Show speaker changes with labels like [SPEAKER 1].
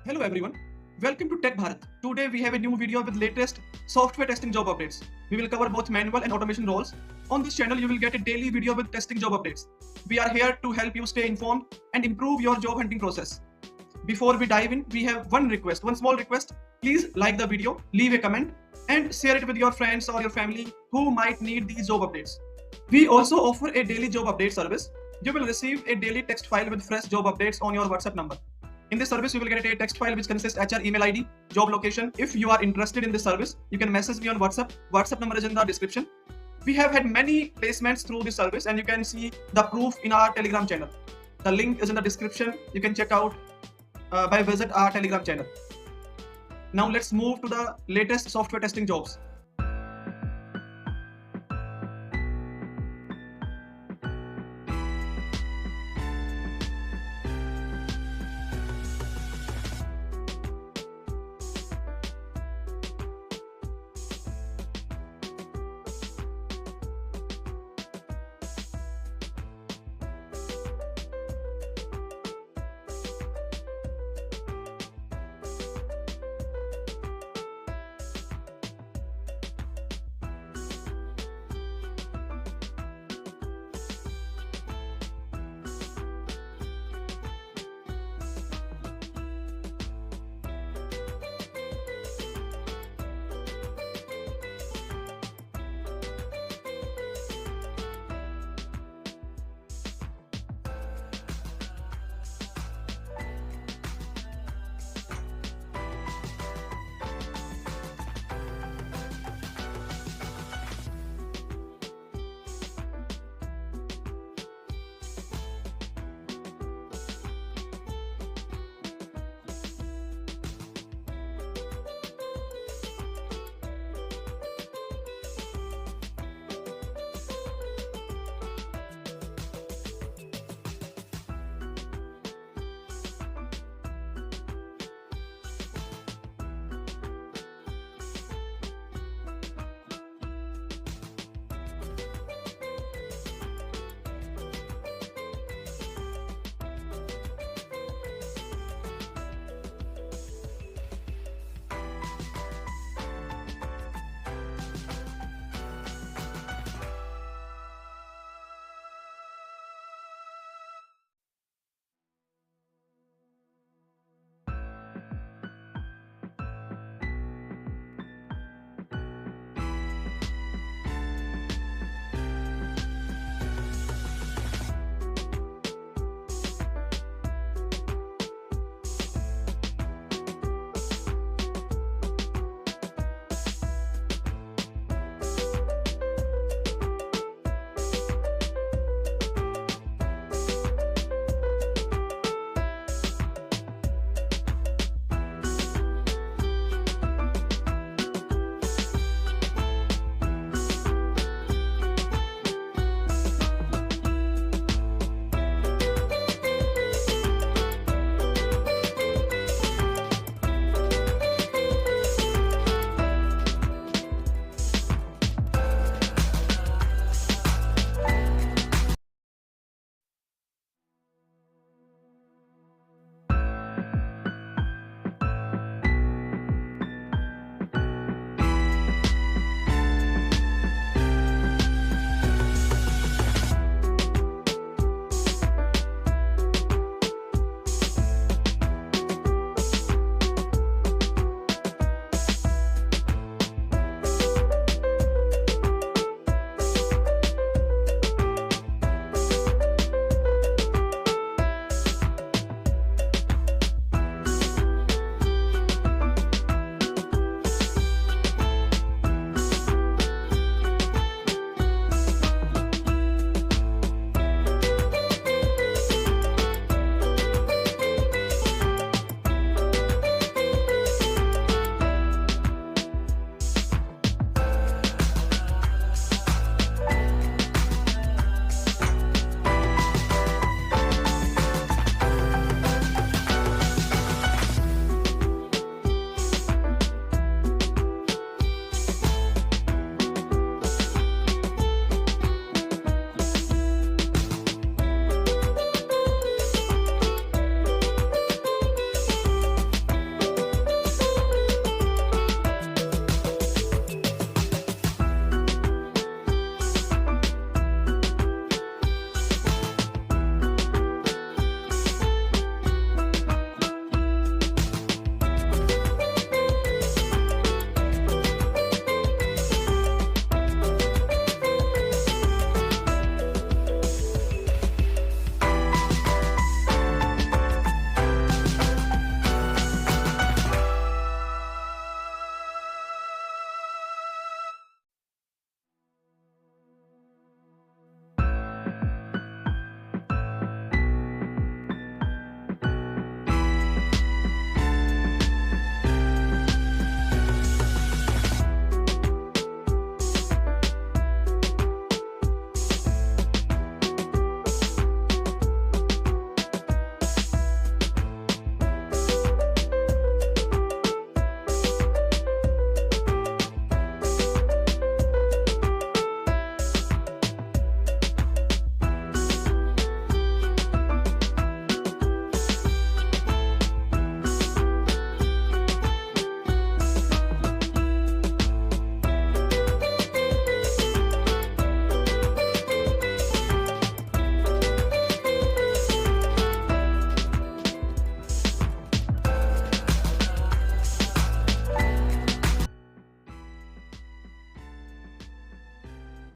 [SPEAKER 1] Hello everyone, welcome to Tech Bharat. Today we have a new video with latest software testing job updates. We will cover both manual and automation roles. On this channel you will get a daily video with testing job updates. We are here to help you stay informed and improve your job hunting process. Before we dive in, we have one small request. Please like the video, leave a comment and share it with your friends or your family who might need these job updates. We also offer a daily job update service. You will receive a daily text file with fresh job updates on your WhatsApp number. In this service, you will get a text file which consists HR email ID, job location. If you are interested in this service, you can message me on WhatsApp. WhatsApp number is in the description. We have had many placements through this service and you can see the proof in our Telegram channel. The link is in the description. You can check out by visit our Telegram channel. Now let's move to the latest software testing jobs.